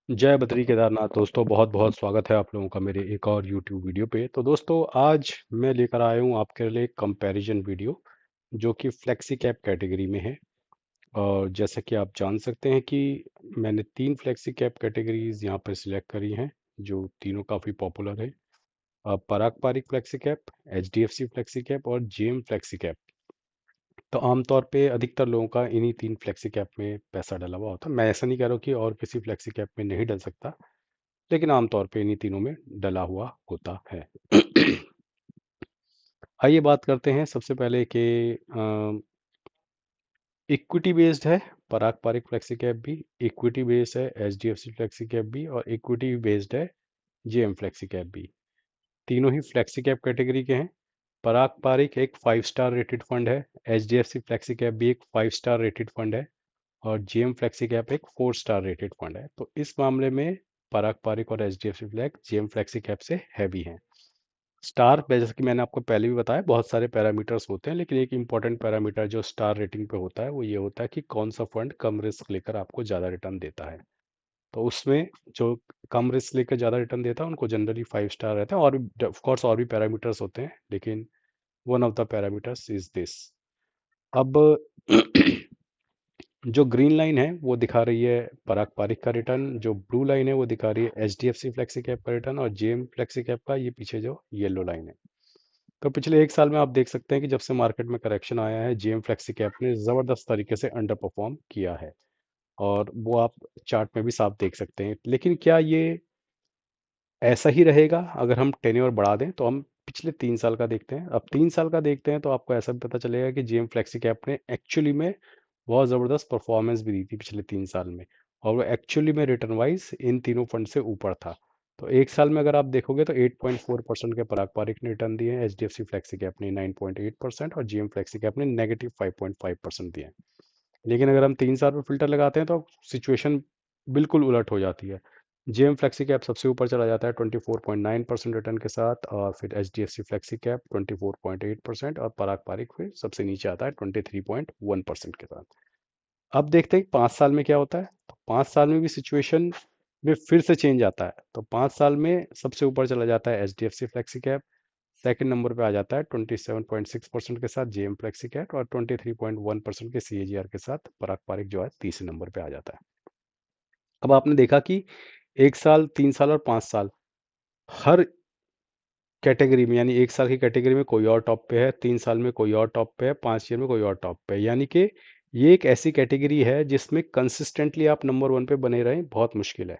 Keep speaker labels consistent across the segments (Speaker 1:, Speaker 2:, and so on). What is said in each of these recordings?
Speaker 1: जय बद्री केदारनाथ दोस्तों, बहुत बहुत स्वागत है आप लोगों का मेरे एक और YouTube वीडियो पे। तो दोस्तों, आज मैं लेकर आया हूँ आपके लिए कंपैरिजन वीडियो जो कि फ्लेक्सी कैप कैटेगरी में है। और जैसा कि आप जान सकते हैं कि मैंने तीन फ्लेक्सी कैप कैटेगरीज यहाँ पर सिलेक्ट करी हैं जो तीनों काफ़ी पॉपुलर है। Parag Parikh flexi cap, HDFC flexi cap और जेम फ्लेक्सी कैप। तो आमतौर पे अधिकतर लोगों का इन्हीं तीन फ्लेक्सी कैप में पैसा डला हुआ होता है। मैं ऐसा नहीं कह रहा हूँ कि और किसी फ्लेक्सी कैप में नहीं डल सकता, लेकिन आमतौर पे इन्हीं तीनों में डला हुआ होता है। आइए बात करते हैं सबसे पहले कि इक्विटी बेस्ड है पराग पारिक फ्लेक्सी कैप भी, इक्विटी बेस्ड है HDFC फ्लेक्सी कैप भी, और इक्विटी बेस्ड है जेएम फ्लेक्सी कैप भी। तीनों ही फ्लेक्सी कैप कैटेगरी के हैं। पराग पारिक एक 5 स्टार रेटेड फंड है, HDFC फ्लेक्सी कैप भी एक 5 स्टार रेटेड फंड है, और जेएम फ्लेक्सी कैप एक 4 स्टार रेटेड फंड है। तो इस मामले में पराग पारिक और HDFC flex JM flexi cap से हैवी हैं। स्टार, जैसे कि मैंने आपको पहले भी बताया, बहुत सारे पैरामीटर्स होते हैं, लेकिन एक इंपॉर्टेंट पैरामीटर जो स्टार रेटिंग पे होता है वो ये होता है कि कौन सा फंड कम रिस्क लेकर आपको ज़्यादा रिटर्न देता है। तो उसमें जो कम रिस्क लेकर ज़्यादा रिटर्न देता है उनको जनरली 5 स्टार रहता है। और भी ऑफ कोर्स और भी पैरामीटर्स होते हैं, लेकिन one of the parameters is this. अब जो ग्रीन लाइन है वो दिखा रही है पराग पारिक का रिटर्न, जो ब्लू लाइन है वो दिखा रही है HDFC फ्लेक्सी कैप का रिटर्न, और जेएम फ्लेक्सी कैप का ये पीछे जो येलो लाइन है। तो पिछले एक साल में आप देख सकते हैं कि जब से मार्केट में करेक्शन आया है, जेएम फ्लेक्सी कैप ने ज़बरदस्त तरीके से अंडर परफॉर्म किया है, और वो आप चार्ट में भी साफ देख सकते हैं। लेकिन क्या ये ऐसा ही रहेगा? अगर हम टेन्योर बढ़ा दें तो हम पिछले 3 साल का देखते हैं। अब 3 साल का देखते हैं तो आपको ऐसा भी पता चलेगा कि जेएम फ्लेक्सी कैप ने एक्चुअली में बहुत ज़बरदस्त परफॉर्मेंस भी दी थी पिछले 3 साल में, और वो एक्चुअली में रिटर्न वाइज इन तीनों फंड से ऊपर था। तो एक साल में अगर आप देखोगे तो 8.4% के पराग पारिक ने रिटर्न दिए हैं, HDFC फ्लेक्सी कैप ने 9.8% और जेएम फ्लेक्सी कैप ने -5.5% दिए हैं। लेकिन अगर हम 3 साल में फिल्टर लगाते हैं तो सिचुएशन बिल्कुल उलट हो जाती है। जेएम फ्लेक्सी कैप सबसे ऊपर चला जाता है 24.9% रिटर्न के साथ, और फिर HDFC फ्लेक्सी कैप 24.8%, और पराग पारिक फिर सबसे नीचे आता है 23.1% के साथ। अब देखते हैं 5 साल में क्या होता है। तो 5 साल में भी सिचुएशन में फिर से चेंज आता है। तो 5 साल में सबसे ऊपर चला जाता है HDFC flexi cap, second number पे आ जाता है 27.6% के साथ जेएम फ्लेक्सी कैप, और 23.1% के CAGR के साथ पराग पारिक जो है तीसरे नंबर पे आ जाता है। अब आपने देखा कि 1 साल, 3 साल और 5 साल, हर कैटेगरी में, यानी 1 साल की कैटेगरी में कोई और टॉप पे है, 3 साल में कोई और टॉप पे है, 5 ईयर में कोई और टॉप पे है। यानी कि ये एक ऐसी कैटेगरी है जिसमें कंसिस्टेंटली आप नंबर वन पे बने रहें बहुत मुश्किल है।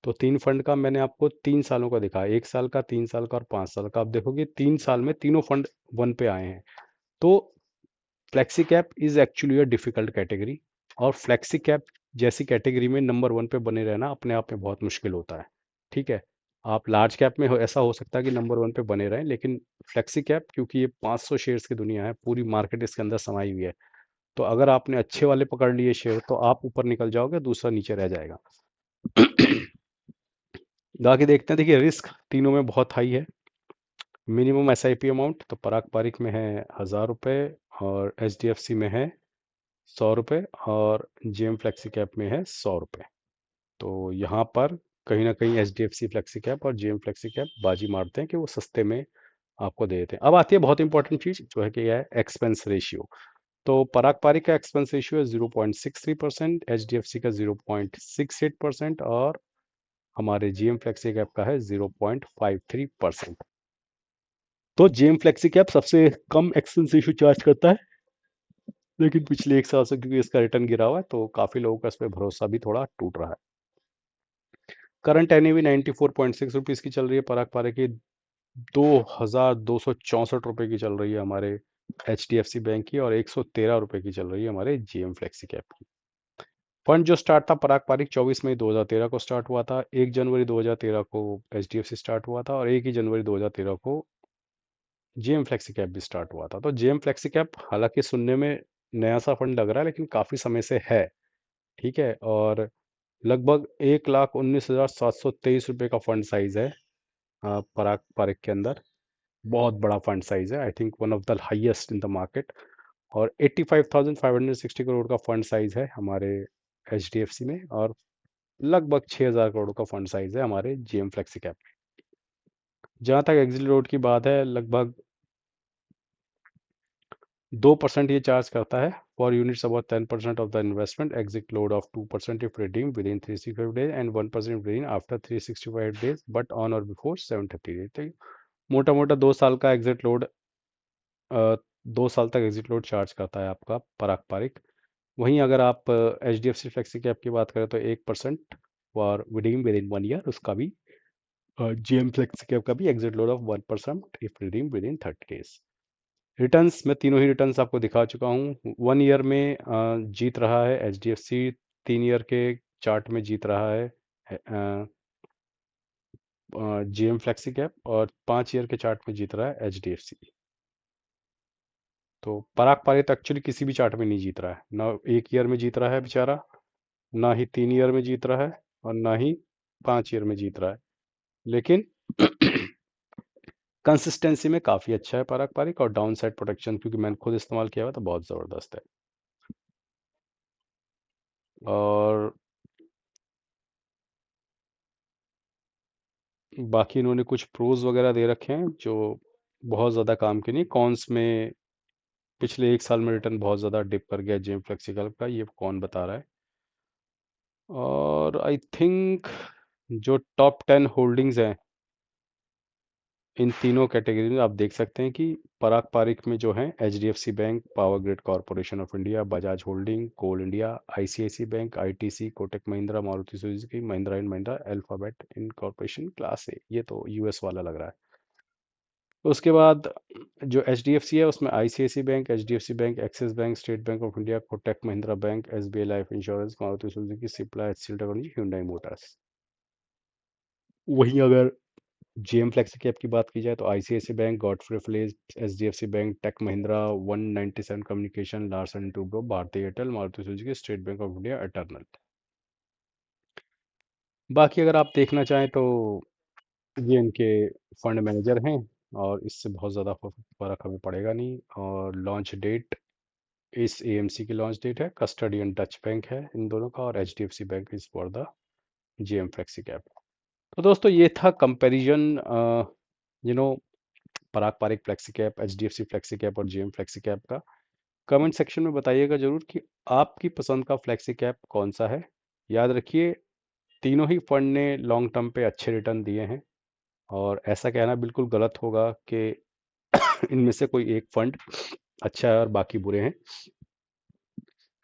Speaker 1: तो तीन फंड का मैंने आपको 3 सालों का दिखा, 1 साल का, 3 साल का और 5 साल का। आप देखोगे 3 साल में तीनों फंड वन पे आए हैं। तो flexi cap is actually a difficult category, और फ्लेक्सी कैप जैसी कैटेगरी में नंबर वन पे बने रहना अपने आप में बहुत मुश्किल होता है। ठीक है, आप लार्ज कैप में ऐसा हो सकता है कि नंबर वन पे बने रहें, लेकिन फ्लेक्सी कैप, क्योंकि ये 500 शेयर्स की दुनिया है, पूरी मार्केट इसके अंदर समाई हुई है, तो अगर आपने अच्छे वाले पकड़ लिए शेयर तो आप ऊपर निकल जाओगे, दूसरा नीचे रह जाएगा। बाकी देखते हैं। देखिए, रिस्क तीनों में बहुत हाई है। मिनिमम SIP अमाउंट तो पराग पारिक में है 1000 रुपये, और HDFC में है 100 रुपये, और जेएम फ्लेक्सी कैप में है 100 रुपये। तो यहाँ पर कहीं ना कहीं HDFC फ्लेक्सी कैप और जेएम फ्लेक्सी कैप बाजी मारते हैं कि वो सस्ते में आपको दे देते हैं। अब आती है बहुत इंपॉर्टेंट चीज, जो है कि यह है एक्सपेंस रेशियो। तो पराग पारिक का एक्सपेंस रेशियो है 0.63%, HDFC का 0.68%, और हमारे जेएम फ्लेक्सी कैप का है 0.53%। तो जेएम फ्लेक्सी कैप सबसे कम एक्सपेंस रेशियो चार्ज करता है, लेकिन पिछले एक साल से क्योंकि इसका रिटर्न गिरा हुआ है तो काफी लोगों का इस पर भरोसा भी थोड़ा टूट रहा है। करंट NAV 94.6 रुपीज़ की चल रही है पराग पारिक की, 2264 रुपये की चल रही है हमारे HDFC बैंक की, और 113 रुपये की चल रही है हमारे जेएम फ्लेक्सी कैप की। फंड जो स्टार्ट था पराग पारिक 24 मई 2013 को स्टार्ट हुआ था, 1 जनवरी 2013 को HDFC स्टार्ट हुआ था, और 1 ही जनवरी 2013 को जेएम फ्लेक्सी कैप भी स्टार्ट हुआ था। तो जेएम फ्लेक्सी कैप हालांकि सुनने में नया सा फंड लग रहा है, लेकिन काफ़ी समय से है। ठीक है, और लगभग 1,19,723 रुपये का फंड साइज है पराग पारिक के अंदर। बहुत बड़ा फंड साइज है, I think one of the highest in the market. और 85,560 करोड़ का फंड साइज है हमारे HDFC में, और लगभग 6,000 करोड़ का फंड साइज है हमारे जेएम फ्लेक्सी कैप में। जहाँ तक एग्जिट लोड की बात है, लगभग 2% ये चार्ज करता है for units about 10% of the investment, exit load of 2% if redeem with in 365 days and 1% with in after 365 days but on और बिफोर 730 डेज। तो मोटा मोटा 2 साल का एग्जिट लोड, 2 साल तक एग्जिट लोड चार्ज करता है आपका पराग पारिक। वहीं अगर आप H D F C flexi cap की बात करें तो 1% for redeem within 1 year, उसका भी जीएम फ्लेक्सी कैप का भी exit load of 1% if redeem within 30 days. Returns मैं तीनों ही रिटर्न्स आपको दिखा चुका हूँ। 1 ईयर में जीत रहा है H D F C, 3 year के चार्ट में जीत रहा है जीएम फ्लेक्सी कैप, और 5 ईयर के चार्ट में जीत रहा है एच डी एफ सी। तो पराग पारित एक्चुअली किसी भी चार्ट में नहीं जीत रहा है, ना 1 ईयर में जीत रहा है बेचारा, ना ही 3 ईयर में जीत रहा है, और ना ही 5 ईयर में जीत रहा है। लेकिन कंसिस्टेंसी में काफ़ी अच्छा है पराग पारिक, और डाउन साइड प्रोटेक्शन क्योंकि मैंने खुद इस्तेमाल किया हुआ तो बहुत ज़बरदस्त है। और बाकी इन्होंने कुछ प्रोज वगैरह दे रखे हैं जो बहुत ज़्यादा काम के नहीं। कॉन्स में पिछले 1 साल में रिटर्न बहुत ज़्यादा डिप कर गया जेम फ्लेक्सिकल का, ये कौन बता रहा है। और आई थिंक जो टॉप 10 होल्डिंग्स हैं इन तीनों कैटेगरी में, आप देख सकते हैं कि पराग पारिक में जो है H D F C bank, power grid corporation of India, Bajaj holding, coal India, ICIC bank, ITC, Kotak Mahindra, Maruti Suzuki, Mahindra and Mahindra, Alphabet incorporation class A, ये तो यूएस वाला लग रहा है। उसके बाद जो एच डी एफ सी है उसमें ICIC bank, H D F C bank, Axis bank, state bank of India, Kotak Mahindra bank, SBI life insurance, Maruti Suzuki, Cipla, HCL technology, hyundai motors. वहीं अगर जीएम फ्लेक्सी कैप की बात की जाए तो ICIC bank, Godfrey Phillips, HDFC bank, tech Mahindra, 197 communication, Larsen Toubro, Bharti Airtel, Maruti Suzuki, state bank of India, Eternal. बाकी अगर आप देखना चाहें तो ये इनके फंड मैनेजर हैं, और इससे बहुत ज़्यादा फर्क हमें पड़ेगा नहीं। और लॉन्च डेट, इस एएमसी की लॉन्च डेट है, कस्टडियन डच बैंक है इन दोनों का, और HDFC Bank is for the GM flexi cap. तो दोस्तों ये था comparison Parag Parikh flexi cap, HDFC flexi cap और जीएम फ्लेक्सी कैप का। कमेंट सेक्शन में बताइएगा जरूर कि आपकी पसंद का फ्लेक्सी कैप कौन सा है। याद रखिए तीनों ही फंड ने लॉन्ग टर्म पे अच्छे रिटर्न दिए हैं, और ऐसा कहना बिल्कुल गलत होगा कि इनमें से कोई एक फंड अच्छा है और बाकी बुरे हैं।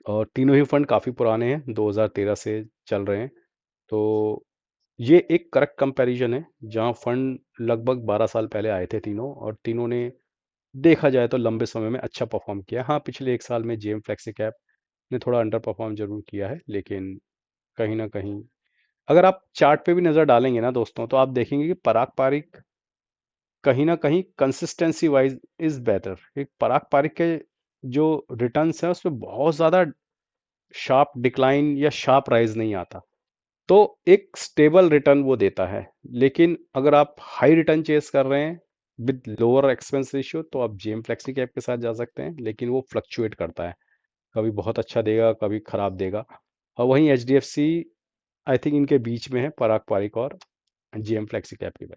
Speaker 1: और तीनों ही फंड काफ़ी पुराने हैं, 2013 से चल रहे हैं। तो ये एक करेक्ट कंपैरिजन है जहां फंड लगभग 12 साल पहले आए थे तीनों, और तीनों ने देखा जाए तो लंबे समय में अच्छा परफॉर्म किया। हाँ, पिछले 1 साल में जेम फ्लेक्सी कैप ने थोड़ा अंडर परफॉर्म जरूर किया है, लेकिन कहीं ना कहीं अगर आप चार्ट पे भी नज़र डालेंगे ना दोस्तों, तो आप देखेंगे कि पराग पारिक कहीं ना कहीं कंसिस्टेंसी वाइज इज बेटर। एक पराग पारिक के जो रिटर्न्स हैं उसमें बहुत ज़्यादा शार्प डिक्लाइन या शार्प राइज नहीं आता, तो एक स्टेबल रिटर्न वो देता है। लेकिन अगर आप हाई रिटर्न चेस कर रहे हैं विद लोअर एक्सपेंस रेशियो, तो आप जेम फ्लेक्सी कैप के साथ जा सकते हैं, लेकिन वो फ्लक्चुएट करता है, कभी बहुत अच्छा देगा कभी खराब देगा। और वहीं H D F C I think इनके बीच में है, पराग पारिक और जीएम फ्लेक्सी कैप के में।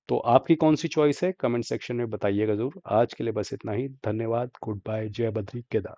Speaker 1: तो आपकी कौन सी चॉइस है, कमेंट सेक्शन में बताइएगा जरूर। आज के लिए बस इतना ही, धन्यवाद, गुड बाय, जय बद्री केदार।